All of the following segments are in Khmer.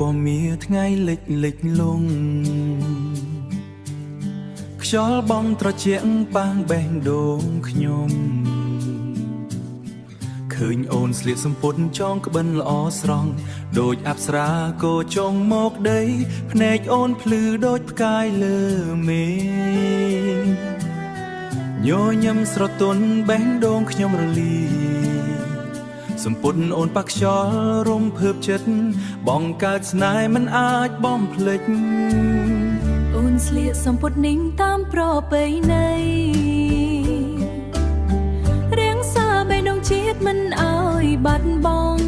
บ่มีថ្ងៃលិចលិចលងខ្យល់បងត្រជាក់ប៉ាងបេះដូងខ្ញុំឃើញអូនស្លៀកសំពត់ចងក្បិនល្អស្រស់ដូចអប្សរាគោចងមកដីភ្នែកអូនភ្លឺដូចផ្កាយលើមេញញឹមស្រទន់បេះដូងខ្ញុំរលីសំពត់អូនប៉ះខ្យល់រំភើបចិត្តបងកើតស្នេហ៍មិនអាចបំភ្លេចអូនស្លៀកសំពត់នេះតាមប្រពៃណីរាំងសាបេះដូងជាតិមិនអើយបាត់បង់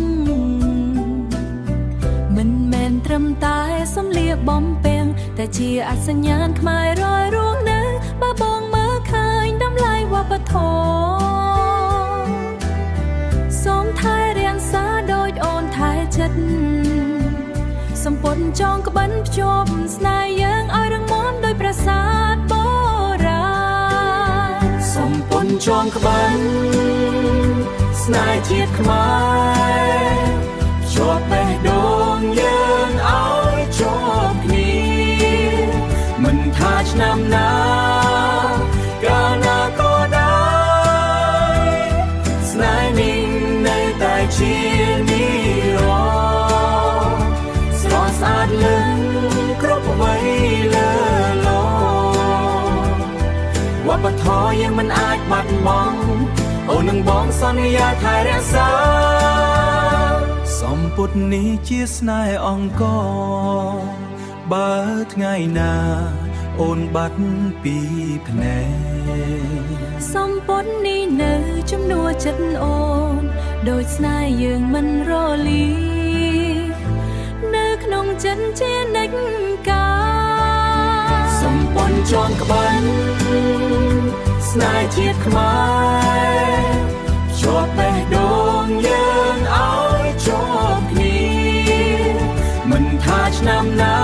មិនមែនត្រឹមតែសំលៀកបំពាំងតែជាអត្តសញ្ញាណខ្មែររយរួងនៅបើបងមើលឃើញតម្លៃវប្បធម៌សូមថែរាំងសាដូចអូនថែចិត្តសំពត់ចងក្បិនភ្ជាប់ស្នេហ៍យើងឲ្យរឹងមាំដោយប្រាសាទបុរាណសំពត់ចងក្បិនស្នេហ៍ជាតិខ្មែរភ្ជាប់បេះដូងយើងឲ្យជាប់គ្នាមិនថាឆ្នាំណាកាលណាក៏ដែរស្នេហ៍នេះនៅតែជានិរន្តរ៍ស្រស់ស្អាតលឹងគ្រប់អ្វីលើโลกវប្បធម៌យើងមិនអាចបាត់បង់អូននឹងបងសន្យាថែរក្សាសំពត់នេះជាស្នេហ៍អង្គរបើថ្ងៃណាអូនបាត់ពីភ្នែកសំពត់នេះនៅជំនួសចិត្តអូនដូចស្នេហ៍យើងមិនរលានៅក្នុងចិត្តជានិច្ចកាលសំពត់ចងក្បិនស្នេហ៍ជាតិខ្មែរជាប់បេះដូងយើងឲ្យជាប់គ្នាមិនថាឆ្នាំណា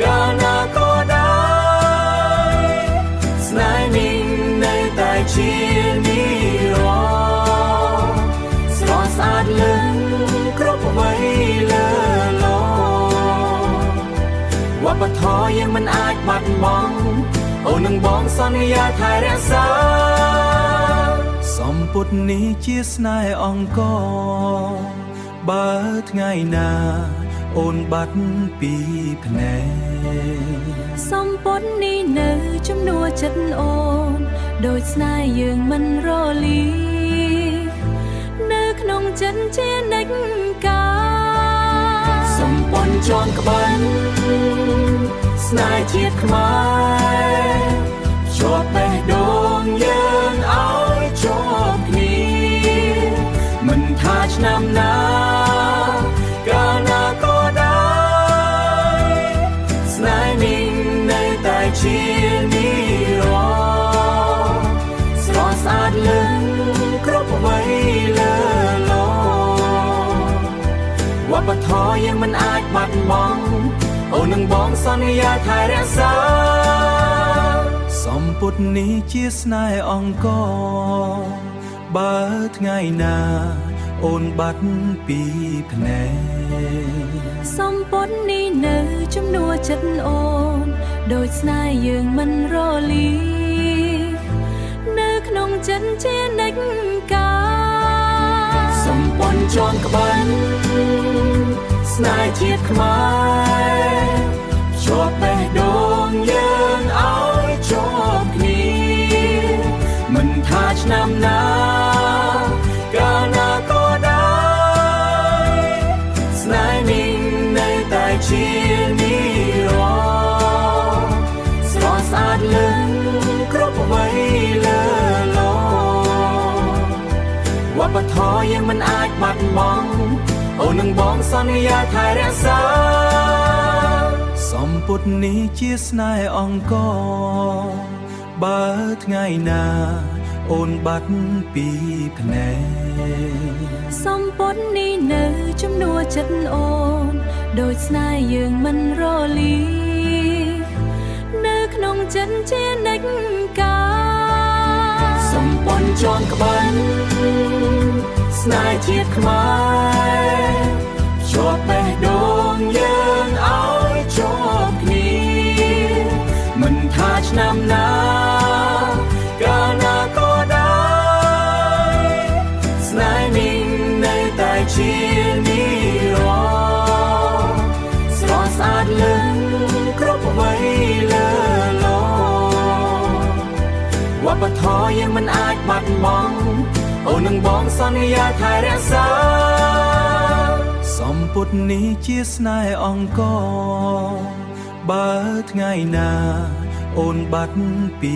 កាលណាក៏ដែរស្នេហ៍នេះនៅតែជានិរន្តរ៍ស្រស់ស្អាតលឹងគ្រប់អ្វីលើโลกវប្បធម៌យើងមិនអាចបាត់បង់អូននឹងបងសន្យាថែរក្សាសំពត់នេះជាស្នេហ៍អង្គរបើថ្ងៃណាអូនបាត់ពីភ្នែកសំពត់នេះនៅជំនួសចិត្តអូនដូចស្នេហ៍យើងមិនរលានៅក្នុងចិត្តជានិច្ចកាលសំពត់ចងក្បិនស្នេហ៍ជាតិខ្មែរជាប់បេះដូងយើងឲ្យជាប់គ្នាមិនថាឆ្នាំណាកាលណាក៏ដែរស្នេហ៍នេះនៅតែជានិរន្តរ៍ស្រស់ស្អាតលឹងគ្រប់អ្វីលើโลកវប្បធម៌យើងមិនអាចបាត់បង់អូននឹងបងសន្យាថែរក្សាសំពត់នេះជាស្នេហ៍អង្គរបើថ្ងៃណាអូនបាត់ពីភ្នែកសំពត់នេះនៅជំនួសចិត្តអូនដូចស្នេហ៍យើងមិនរលានៅក្នុងចិត្តជានិច្ចកាលសំពត់ចងក្បិនស្នេហ៍ជាតិខ្មែរជាប់បេះដូងយើងឲ្យជាប់គ្នាមិនថាឆ្នាំណាកាលណាក៏ដែរស្នេហ៍នេះនៅតែជានិរន្តរ៍ស្រស់ស្អាតលឹងគ្រប់អ្វីលើโลកវប្បធម៌យើងមិនអាចបាត់បង់អូននឹងបងសន្យាថែរក្សាសំពត់នេះជាស្នេហ៍អង្គរបើថ្ងៃណាអូនបាត់ពីភ្នែកសំពត់នេះនៅជំនួសចិត្តអូនដូចស្នេហ៍យើងមិនរលានៅក្នុងចិត្តជានិច្ចកាលសំពត់ចងក្បិនស្នេហ៍ជាតិខ្មែរជាប់បេះដូង ឆ្នាំណាកាលណាក៏ដែរស្នេហ៍នេះនៅតែជានិរន្តរ៍ស្រស់ស្អាតលឹងគ្រប់អ្វីលើលោកវប្បធម៌យើងមិនអាចបាត់បង់អូននឹងបងសន្យាថែរក្សាសម្ពុតនេះជាស្នេហ៍អង្គរបើថ្ងៃណាអូនបាត់ពី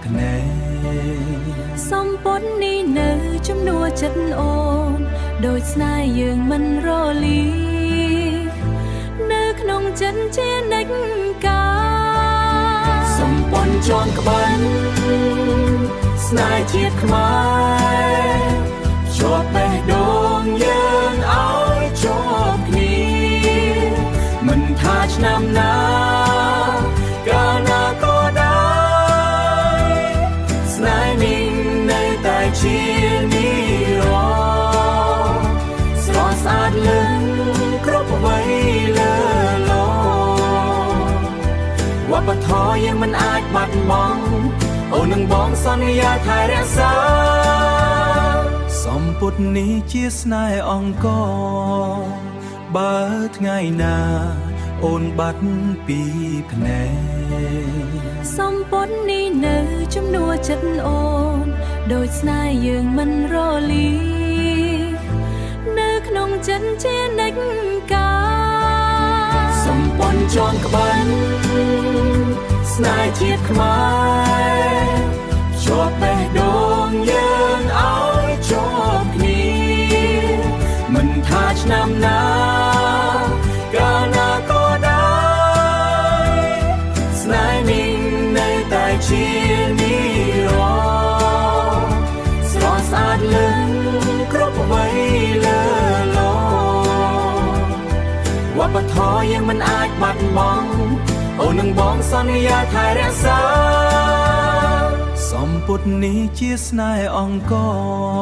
ភ្នែកសម្ពុតនេះនៅជំនួសចិត្តអូនដោយស្នេហ៍យើងមិនរលានៅក្នុងចិត្តជានិច្ចកាលសម្ព័ន្ធជាន់ក្បិនស្នេហ៍ជាតិខ្មែរជាប់បេះដូងយើងឲ្យជាប់គ្នាមិនថាឆ្នាំណាកាលណាក៏ដែរស្នេហ៍នេះនៅតែជានិរន្តរ៍ស្រស់ស្អាតលឹងគ្រប់អ្វីលើលោកវប្បធម៌យើងមិនអាចបាត់បង់អូននឹងបងសន្យាថែរក្សាសម្ពុតនេះជាស្នេហ៍អង្គរបើថ្ងៃណាអូនបាត់ពីភ្នែកសម្ពុតនេះនៅជំនួសចិត្តអូនដោយស្នេហ៍យើងមិនរលានៅក្នុងចិត្តជានិច្ចកាលសម្ព័ន្ធជាន់ក្បិនស្នេហ៍ជាតិខ្មែរជាប់បេះដូងយើងឲ្យជាប់គ្នាមិនថាឆ្នាំណាកាលណាក៏ដែរស្នេហ៍នេះនៅតែជានិរន្តរ៍ស្រស់ស្អាតលឹងគ្រប់អ្វីលើលោកវប្បធម៌យើងមិនអាចបាត់បង់អូននឹងបងសន្យាថែរក្សាសម្ពុតនេះជាស្នេហ៍អង្គ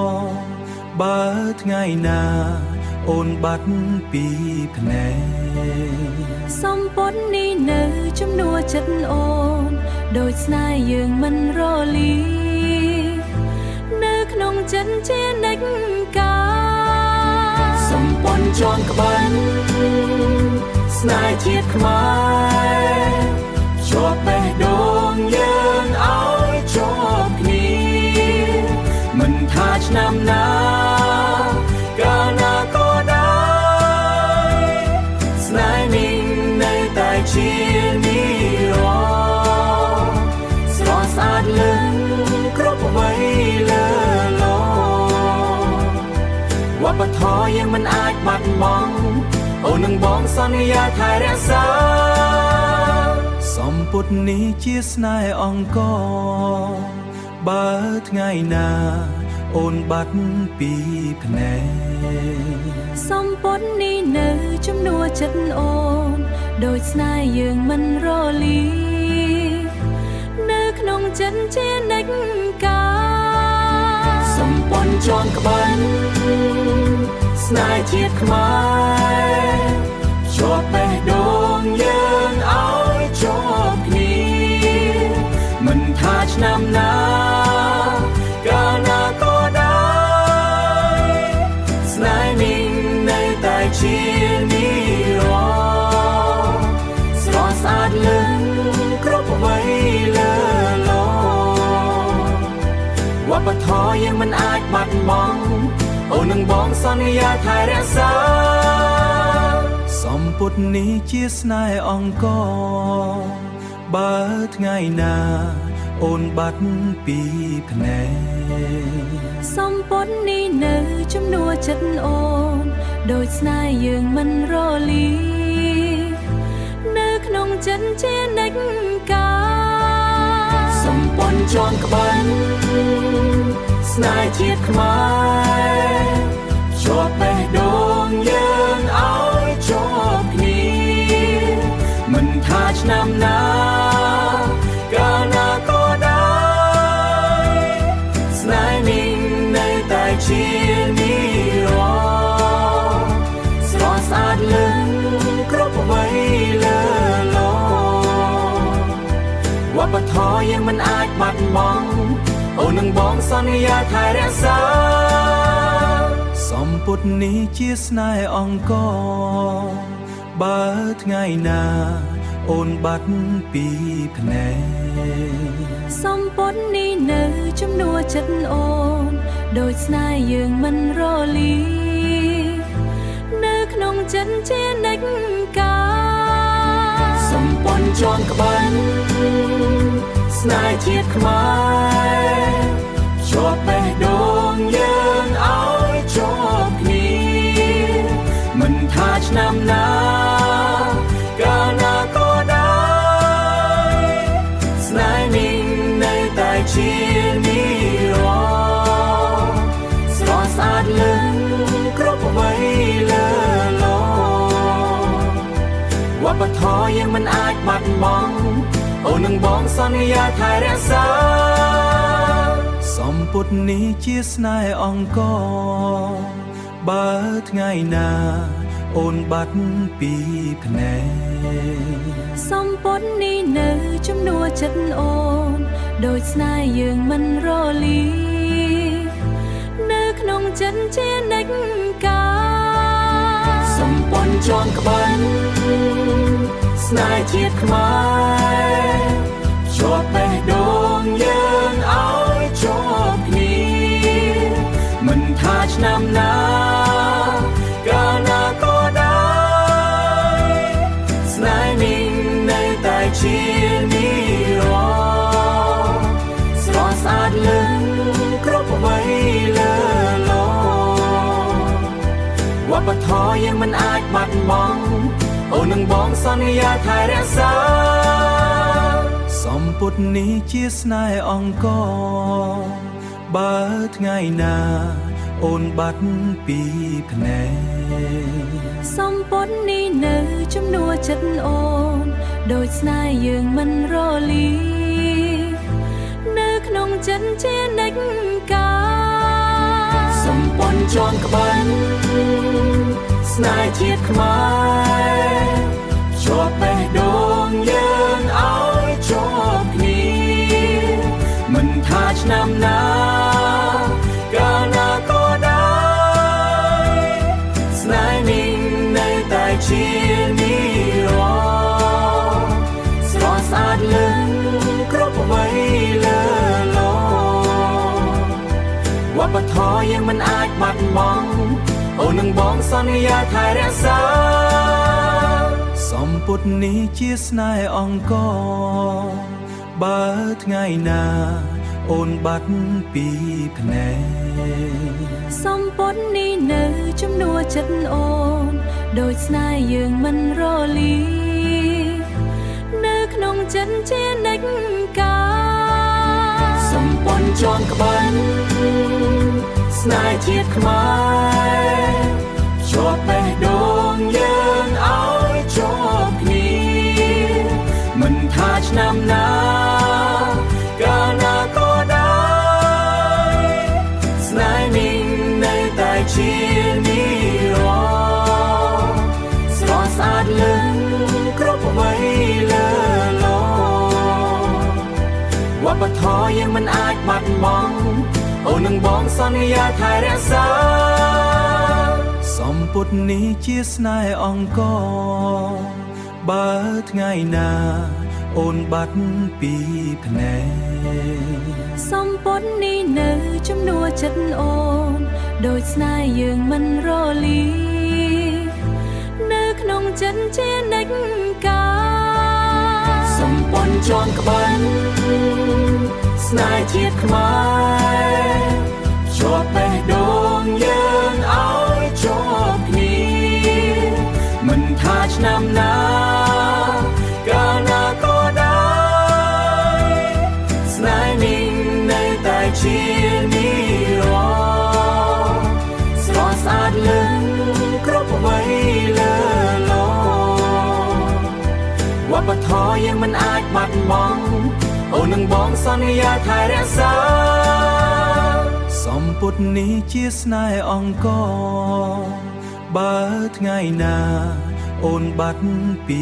របើថ្ងៃណាអូនបាត់ពីភ្នែកសម្ពុតនេះនៅជំនួសចិត្តអូនដោយស្នេហ៍យើងមិនរលានៅក្នុងចិត្តជានិច្ចកាលសម្ព័ន្ធជាន់ក្បិនស្នេហ៍ជាតិខ្មែរជាប់បេះដូងយើងឲ្យជាប់គ្នាមិនថាឆ្នាំណាកាលណាក៏ដែរស្នេហ៍នេះនៅតែជានិរន្តរ៍ស្រស់ស្អាតលឹងគ្រប់អ្វីលើលោកវប្បធម៌យើងមិនអាចបាត់បង់អូននឹងបងសន្យាថែរក្សាសម្ពុតនេះជាស្នេហ៍អង្គរបើថ្ងៃណាអូនបាត់ពីភ្នែកសម្ពុតនេះនៅជំនួសចិត្តអូនដោយស្នេហ៍យើងមិនរលានៅក្នុងចិត្តជានិច្ចកាលសម្ព័ន្ធជាន់ក្បិនស្នេហ៍ជាតិខ្មែរជាប់បេះដូងយើងឲ្យជាប់គ្នាមិនថាឆ្នាំណាកាលណាក៏ដែរស្នេហ៍នេះនៅតែជានិរន្តរ៍ស្រស់ស្អាតលឹងគ្រប់អ្វីលើលោកវប្បធម៌យើងមិនអាចបាត់បង់អូននឹងបងសន្យាថែរក្សាសម្ពុតនេះជាស្នេហ៍អង្គរបើថ្ងៃណាអូនបាត់ពីភ្នែកសម្ពុតនេះនៅជំនួសចិត្តអូនដោយស្នេហ៍យើងមិនរលានៅក្នុងចិត្តជានិច្ចកាលសម្ព័ន្ធជាន់ក្បិនស្នេហ៍ជាតិខ្មែរជាប់បេះដូងយើងឲ្យជាប់គ្នាមិនថាឆ្នាំណាកាលណាក៏ដែរស្នេហ៍នេះនៅតែជានិរន្តរ៍ស្រស់ស្អាតលឹងគ្រប់អ្វីលើលោកវប្ប បធម៌យើងមិនអាចបាត់បង់អូននឹងបងសន្យាថែរក្សាសម្ពុតនេះជាស្នេហ៍អង្គរបើថ្ងៃណាអូនបាត់ពីភ្នែកសម្ពុតនេះនៅជំនួសចិត្តអូនដូចស្នេហ៍យើងមិនរលានៅក្នុងចិត្តជានិច្ចកាលសម្ពន់ជាន់ក្បិនស្នេហ៍ជាតិខ្មែរជាប់បេះដូងយើងឲ្យជាប់គ្នាមិនថាឆ្នាំណាកាលណាក៏ដែរស្នេហ៍នេះនៅតែជានិរន្តរ៍ស្រស់ស្អាតលឹងគ្រប់អ្វីលើលោវប្បធម៌យើងមិនអាចបាត់បង់អូននឹងបងសន្យាថែរក្សាសម្ពុតនេះជាស្នេហ៍អង្គរបើថ្ងៃណាអូនបាត់ពីភ្នែកសម្ពុតនេះនៅជំនួសចិត្តអូនដូចស្នេហ៍យើងមិនរលានៅក្នុងចិត្តជានិច្ចកាលសម្ពន់ជាន់ក្បិនស្នេហ៍ជាតិខ្មែរជាប់បេះដូងយើងឲ្យជាប់គ្នាមិនថាឆ្នាំណាកាលណាក៏ដែរស្នេហ៍នេះនៅតែជានិរន្តរ៍ស្រស់ស្អាតលឹងគ្រប់អ្វីលើលោវប្បធម៌យើងមិនអាចបាត់បង់អូននឹងបងសន្យាថែរក្សាសម្ពុតនេះជាស្នេហ៍អង្គរបើថ្ងៃណាអូនបាត់ពីភ្នែកសម្ពុតនេះនៅជំនួសចិត្តអូនដូចស្នេហ៍យើងមិនរលានៅក្នុងចិត្តជានិច្ចកាលសម្ពន់ជាន់ក្បិនស្នេហ៍ជាតិខ្មែរជាប់បេះដូងយើងឲ្យជាប់គ្នាមិនថាឆ្នាំណាកាលណាក៏ដែរស្នេហ៍នេះនៅតែជានិរន្តរ៍ស្រស់ស្អាតលឹងគ្រប់អ្វីលើលោវប្បធម៌យើងមិនអាចបាត់បង់អូននឹងបងសន្យាថែរក្សាសម្ពុតនេះជាស្នេហ៍អង្គរបើថ្ងៃណាអូនបាត់ពីភ្នែកសម្ពុតនេះនៅជំនួសចិត្តអូនដូចស្នេហ៍យើងមិនរលានៅក្នុងចិត្តជានិច្ចកាលសម្ពន់ជាន់ក្បិនស្នេហ៍ជាតិខ្មែរជាប់បេះដូងយើងឲ្យជាប់គ្នាមិនថាឆ្នាំណាកាលណាក៏ដែរស្នេហ៍នេះនៅតែជានិរន្តរ៍ស្រស់ស្អាតលឹងគ្រប់អ្វីលើលោវប្បធម៌យើងមិនអាចបាត់បង់អូននឹងបងសន្យាថែរក្សាសម្ពុតនេះជាស្នេហ៍អង្គរបើថ្ងៃណាអូនបាត់ពីភ្នែកសម្ពុតនេះនៅជំនួសចិត្តអូនដូចស្នេហ៍យើងមិនរលានៅក្នុងចិត្តជានិច្ចកាលសម្ពន់ជាន់ក្បិនស្នេហ៍ជាតិខ្មែរជាប់បេះដូងយើងឲ្យជាប់គ្នាមិនថាឆ្នាំណាកាលណាក៏ដែរស្នេហ៍នេះនៅតែជានិរន្តរ៍ស្រស់ស្អាតលឹងគ្រប់អ្វីលើលោវប្បធម៌យើងមិនអាចបាត់បង់អូននឹងបងសន្យាថែរក្សាសម្ពុតនេះជាស្នេហ៍អង្គរបើថ្ងៃណាអូនបាត់ពី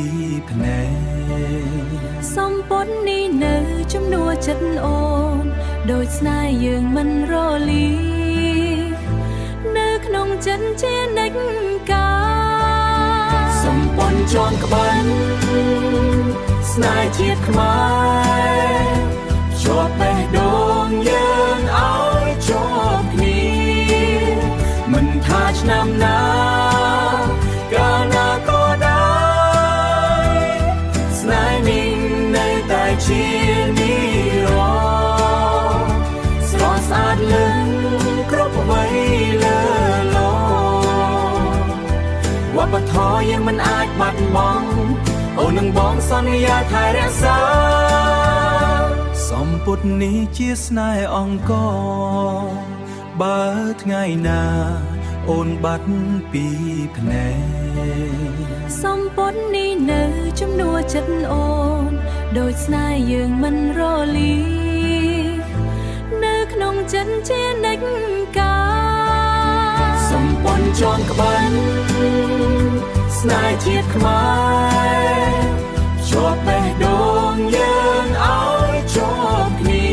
ភ្នែកសម្ពុតនេះនៅ ជំនួចិត្តអូនដូចស្នេហ៍យើងមិនរលីនៅក្នុងចិត្តជានិច្ចកាលសំពន់ចងក្បិនស្នេហ៍ជាតិខ្មែរជាប់បេះដូងយើងឲ្យជាប់គ្នាមិនថាឆ្នាំណាកាលណាក៏ដែរស្នេហ៍នេះនៅតែជានិរន្តរ៍ស្រស់ស្អាតលឹងគ្រប់អ្វីលើโลกវប្បធម៌យើងមិនអាចបាត់បង់អូននឹងបងសន្យាថែរក្សាសម្ពុតនេះជាស្នេហ៍អង្គរបើថ្ងៃណាអូនបាត់ពីភ្នែកសម្ពុតនេះនៅជំនួចិត្តអូនដូចស្នេហ៍យើងមិនរលីនៅក្នុងចិត្តជានិច្ចកាលសម្ពន់ចងក្បិនស្នេហ៍ជាតិខ្មែរជាប់បេះដូងយើងឲ្យជាប់គ្នា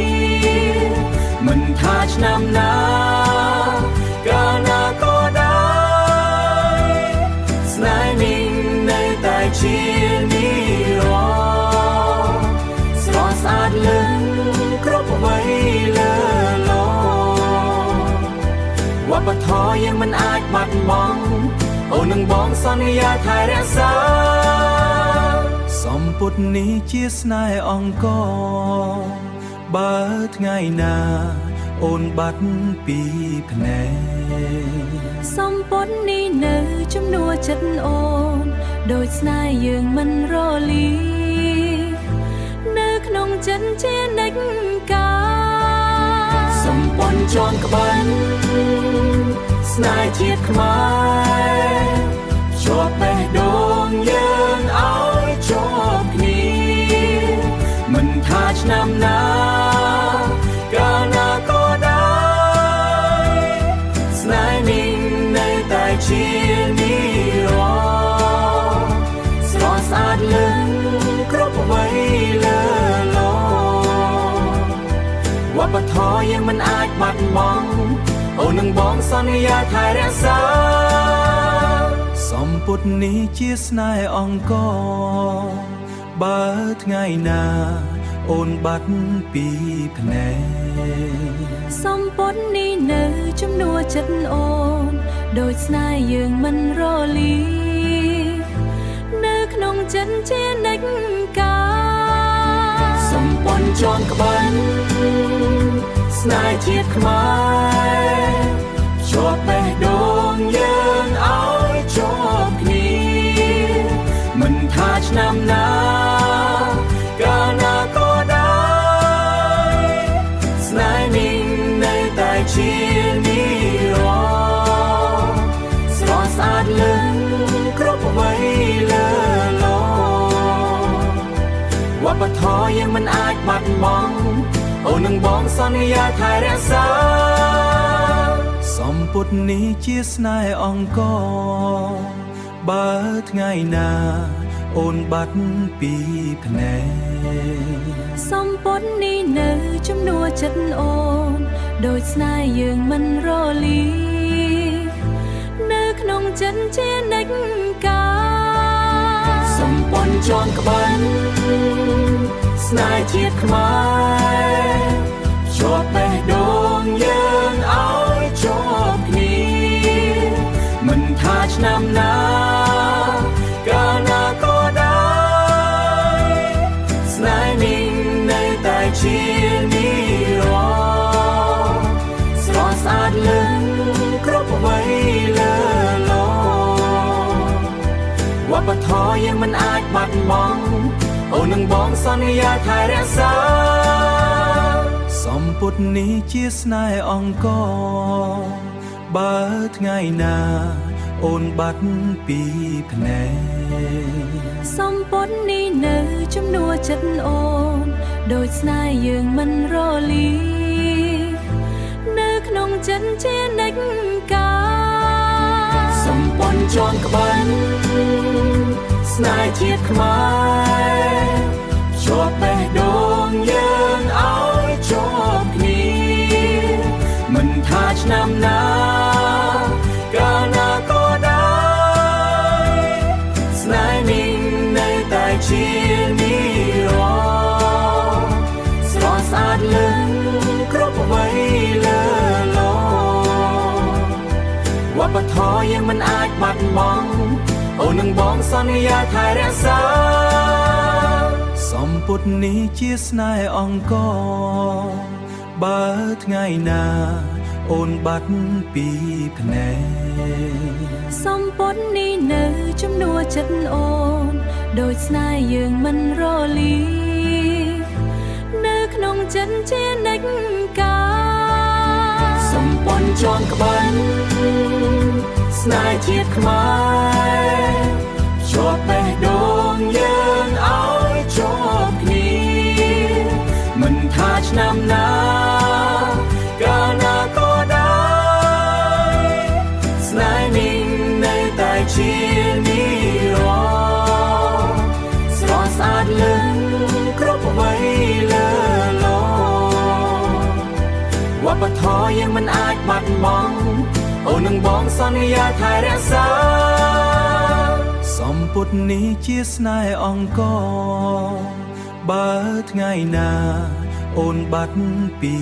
មិនថាឆ្នាំណាកាលណាក៏ដែរស្នេហ៍នេះនៅតែជានិរន្តរ៍ស្រស់ស្អាតលឹងគ្រប់អ្វីលើโลกវប្បធម៌យើងមិនអាចបាត់បង់អូននឹងបងសន្យាថែរក្សាសម្ពុតនេះជាស្នេហ៍អង្គរបើថ្ងៃណាអូនបាត់ពីភ្នែកសម្ពុតនេះនៅជំនួចិត្តអូនដូចស្នេហ៍យើងមិនរលីនៅក្នុងចិត្តជានិច្ចកាលសម្ពន់ចងក្បិនស្នេហ៍ជាតិខ្មែរជាប់បេះដូងយើងឲ្យជាប់គ្នាមិនថាឆ្នាំណាកាលណាក៏ដែរស្នេហ៍នេះនៅតែជានិរន្តរ៍ស្រស់ស្អាតលឹងគ្រប់អ្វីលើโลកវប្បធម៌យើងមិនអាចបាត់បង់អូននឹងបងសន្យាថែរក្សាសម្ពុតនេះជាស្នេហ៍អង្គរបើថ្ងៃណាអូនបាត់ពីភ្នែកសម្ពុតនេះនៅជំនួចិត្តអូនដូចស្នេហ៍យើងមិនរលីនៅក្នុងចិត្តជានិច្ចកាលសម្ពន់ចងក្បិនស្នេហ៍ជាតិខ្មែរជាប់បេះដូងយើងឲ្យជាប់គ្នាមិនថាឆ្នាំណាកាលណាក៏ដែរស្នេហ៍នេះនៅតែជានិរន្តរ៍ស្រស់ស្អាតលឹងគ្រប់អ្វីលើโลកវប្បធម៌យើងមិនអាចបាត់បង់អូននឹងបងសន្យាថែរក្សាសម្ពុតនេះជាស្នេហ៍អង្គរបើថ្ងៃណាអូនបាត់ពីភ្នែកសម្ពុតនេះនៅជំនួចិត្តអូនដូចស្នេហ៍យើងមិនរលីនៅក្នុងចិត្តជានិច្ចកាលសម្ពន់ចងក្បិនស្នេហ៍ជាតិខ្មែរជាប់បេះដូងយើងឲ្យជាប់គ្នាមិនថាឆ្នាំណាកាលណាក៏ដែរស្នេហ៍នេះនៅតែជានិរន្តរ៍ស្រស់ស្អាតលឹងគ្រប់អ្វីលើโลកវប្បធម៌យើងមិនអាចបាត់បង់អូននឹងបងសន្យាថែរក្សាសម្ពុតនេះជាស្នេហ៍អង្គរបើថ្ងៃណាអូនបាត់ពីភ្នែកសម្ពុតនេះនៅជំនួចិត្តអូនដូចស្នេហ៍យើងមិនរលីនៅក្នុងចិត្តជានិច្ចកាលសម្ពន់ចងក្បិនស្នេហ៍ជាតិខ្មែរជាប់បេះដូងយើង បធម៌យើងមិនអាចបាត់បង់អូននឹងបងសន្យាថែរក្សាសម្ពុទ្ធនេះជាស្នេហ៍អង្គរបើថ្ងៃណាអូនបាត់ពីភ្នែកសម្ពុទ្ធនេះនៅជំនួសចិត្តអូនដោយស្នេហ៍យើងមិនរលានៅក្នុងចិត្តជានិច្ចកាលសម្ព័ន្ធជាន់ក្បិនស្នេហ៍ជាតិខ្មែរជាប់បេះដូងយើងឲ្យជាប់គ្នាមិនថាឆ្នាំណាកាលណាក៏ដែរស្នេហ៍នេះនៅតែជានិរន្តរ៍ស្រស់ស្អាតលឹងគ្រប់អ្វីលើโลกវប្បធម៌យើងមិនអាចបាត់បង់អូននឹងបងសន្យាថែរក្សាសម្ពុទ្ធនេះជាស្នេហ៍អង្គរបើថ្ងៃណាអូនបាត់ពី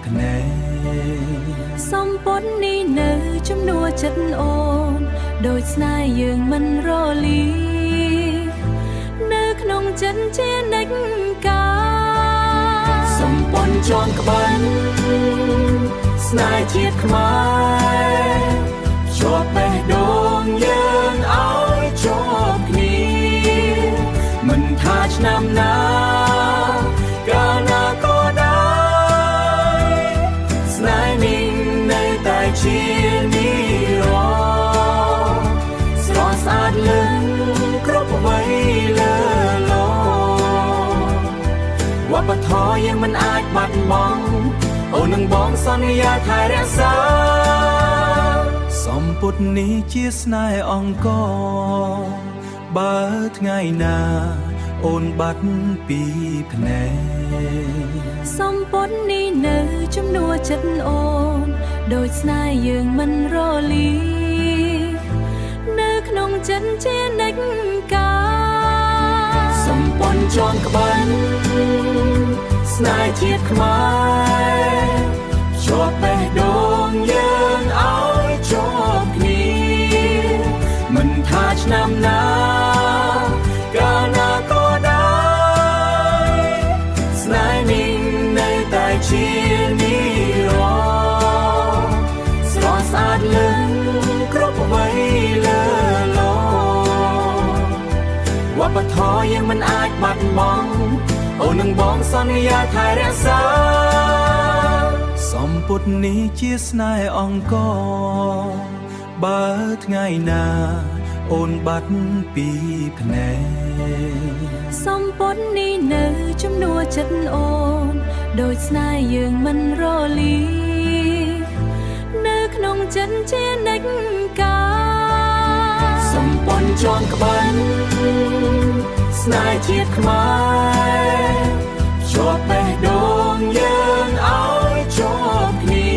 ភ្នែកសម្ពុទ្ធនេះនៅជំនួសចិត្តអូនដោយស្នេហ៍យើងមិនរលានៅក្នុងចិត្តជានិច្ចកាលសម្ព័ន្ធជាន់ក្បិនស្នេហ៍ជាតិខ្មែរជាប់បេះដូងយើងឲ្យជាប់គ្នាមិនថាឆ្នាំណាកាលណាក៏ដែរស្នេហ៍នេះនៅតែជានិរន្តរ៍ស្រស់ស្អាតលឹងគ្រប់អ្វីលើโลกវប្បធម៌យើងមិនអាចបាត់បង់អូននឹងបងសន្យាថែរក្សាសម្ពុទ្ធនេះជាស្នេហ៍អង្គរបើថ្ងៃណាអូនបាត់ពីភ្នែកសម្ពុទ្ធនេះនៅជំនួសចិត្តអូនដោយស្នេហ៍យើងមិនរលានៅក្នុងចិត្តជានិច្ចកាលសម្ព័ន្ធជាន់ក្បិនស្នេហ៍ជាតិខ្មែរជាប់បេះដូងយើងឲ្យជាប់គ្នាមិនថាឆ្នាំណាកាលណាក៏ដែរស្នេហ៍នេះនៅតែជានិរន្តរ៍ស្រស់ស្អាតលឹងគ្រប់អ្វីលើโลកវប្បធម៌យើងមិនអាចបាត់បង់អូននឹងបងសន្យាថែរក្សាសម្ពុទ្ធនេះជាស្នេហ៍អង្គរបើថ្ងៃណាអូនបាត់ពីភ្នែកសម្ពុទ្ធនេះនៅជំនួសចិត្តអូនដោយស្នេហ៍យើងមិនរលានៅក្នុងចិត្តជានិច្ចកាលសម្ព័ន្ធជាន់ក្បិនស្នេហ៍ជាតិខ្មែរជាប់បេះដូងយើងឲ្យជាប់គ្នា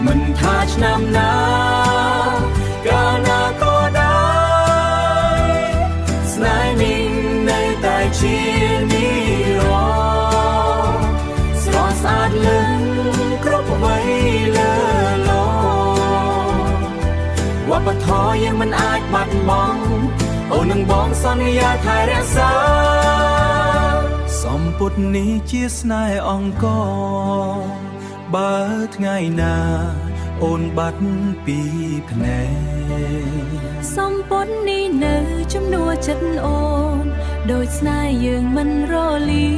មិនថាឆ្នាំណាកាលណាក៏ដែរស្នេហ៍នេះនៅតែជានិរន្តរ៍ស្រស់ស្អាតលឹងគ្រប់អ្វីលើโลកវប្បធម៌យើងមិនអាចបាត់បង់អូននឹងបងសន្យាថែរក្សាសម្ពុទ្ធនេះជាស្នេហ៍អង្គរបើថ្ងៃណាអូនបាត់ពីភ្នែកសម្ពុទ្ធនេះនៅជំនួសចិត្តអូនដោយស្នេហ៍យើងមិនរលា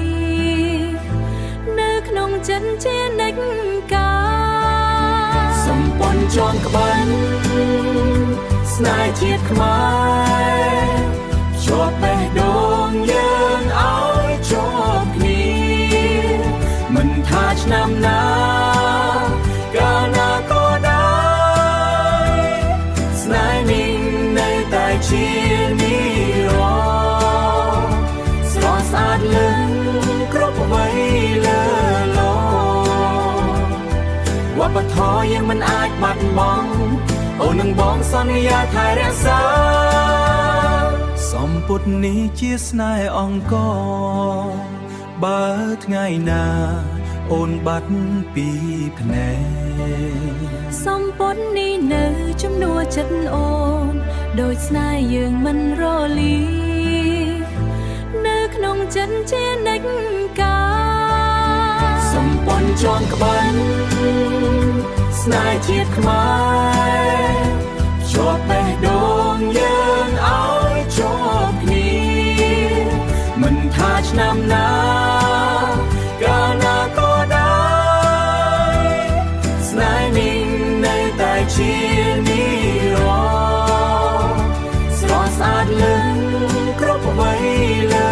នៅក្នុងចិត្តជានិច្ចកាលសម្ព័ន្ធជាន់ក្បិនស្នេហ៍ជាតិខ្មែរជាប់បេះដូងយើងឲ្យជាប់គ្នាមិនថាឆ្នាំណាកាលណាក៏ដែរស្នេហ៍នេះនៅតែជានិរន្តរ៍ស្រស់ស្អាតលឹងគ្រប់អ្វីលើโลកវប្បធម៌យើងមិនអាចបាត់បង់អូននឹងបងសន្យាថែរក្សាសម្ពុទ្ធនេះជាស្នេហ៍អង្គរបើថ្ងៃណាអូនបាត់ពីភ្នែក សំពត់នេះនៅជំនួសចិត្តអូនដូចស្នេហ៍យើងមិនរលានៅក្នុងចិត្តជានិច្ចកាលសំពន់ចងក្បិនស្នេហ៍ជាតិខ្មែរជាប់បេះដូងយើងឲ្យជាប់គ្នាមិនថាឆ្នាំណាកាលណាក៏ដែរស្នេហ៍នេះនៅតែជានិរន្តរ៍ស្រស់ស្អាតលឹងគ្រប់អ្វីលើ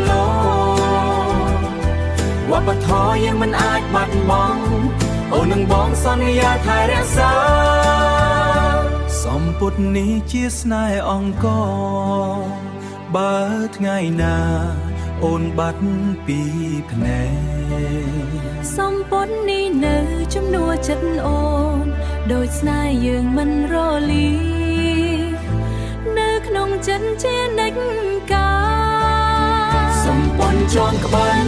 โลกវប្បធម៌យើងមិនអាចបាត់បង់អូននឹងបងសន្យាថែរក្សាសំពត់នេះជាស្នេហ៍អង្គរបើថ្ងៃណាអូនបាត់ពីភ្នែកសំពត់នេះនៅជំនួសចិត្តអូនដូចស្នេហ៍យើងមិនរលានៅក្នុងចិត្តជានិច្ចកាលសំពន់ចងក្បិន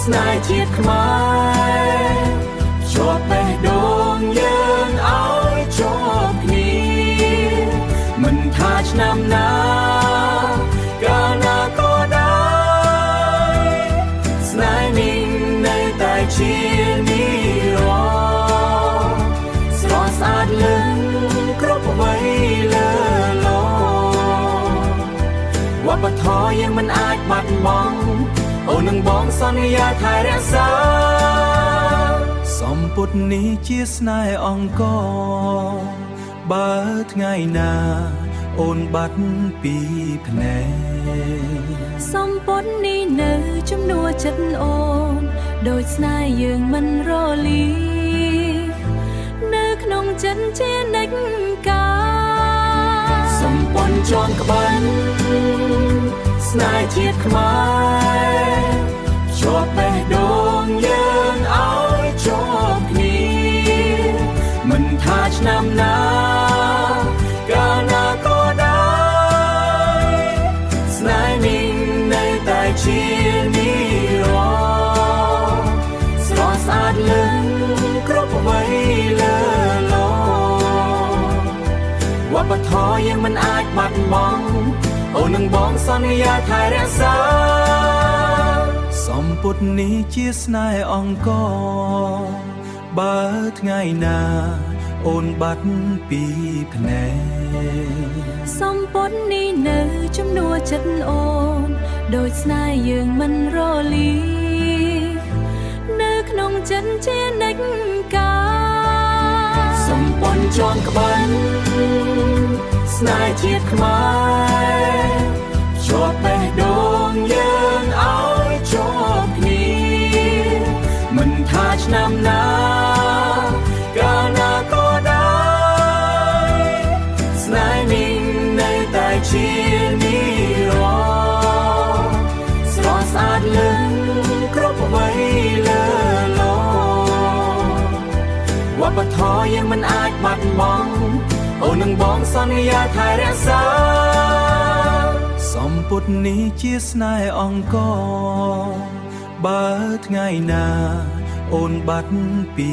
ស្នេហ៍ជាតិខ្មែរជាប់បេះដូងយើងឲ្យជាប់គ្នាមិនថាឆ្នាំណាកាលណាក៏ដែរស្នេហ៍នេះនៅតែជានិរន្តរ៍ស្រស់ស្អាតលឹងគ្រប់អ្វីលើโลกវប្បធម៌យើងមិនអាចបាត់បង់អូននឹងបងសន្យាថែរក្សាសំពត់នេះជាស្នេហ៍អង្គរបើថ្ងៃណាអូនបាត់ពីភ្នែកសំពត់នេះនៅជំនួសចិត្តអូនដូចស្នេហ៍យើងមិនរលានៅក្នុងចិត្តជានិច្ចកាលសំពន់ចងក្បិនស្នេហ៍ជាតិខ្មែរជាប់បេះដូងយើងឲ្យជាប់គ្នាមិនថាឆ្នាំណាកាលណាក៏ដែរស្នេហ៍នេះនៅតែជានិរន្តរ៍ស្រស់ស្អាតលឹងគ្រប់អ្វីលើโลกវប្បធម៌យើងមិនអាចបាត់បង់អូននឹងបងសន្យាថែរក្សាសំពត់នេះជាស្នេហ៍អង្គរបើថ្ងៃណាអូនបាត់ពីភ្នែកសំពត់នេះនៅជំនួសចិត្តអូនដូចស្នេហ៍យើងមិនរលានៅក្នុងចិត្តជានិច្ចកាលសំពន់ចងក្បិនស្នេហ៍ជាតិខ្មែរជាប់បេះដូងយើងឲ្យជាប់គ្នាមិនថាឆ្នាំណាកាលណាក៏ដែរស្នេហ៍នេះនៅតែជានិរន្តរ៍ស្រស់ស្អាតលឹងគ្រប់អ្វីលើโลកវប្បធម៌យើងមិនអាចបាត់បង់អូននឹងបងសន្យាថែរក្សាសំពត់នេះជាស្នេហ៍អង្គរបើថ្ងៃណាអូនបាត់ពី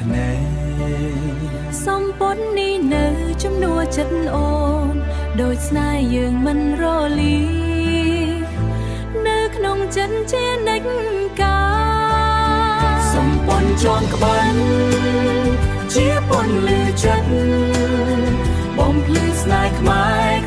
ភ្នែកសំពត់នេះនៅជំនួសចិត្តអូនដូចស្នេហ៍យើងមិនរលានៅក្នុងចិត្តជានិច្ចកាលសំពន់ចងក្បិនជាពន្លឺចិត្តបំភ្លឺស្នេហ៍ខ្មែរ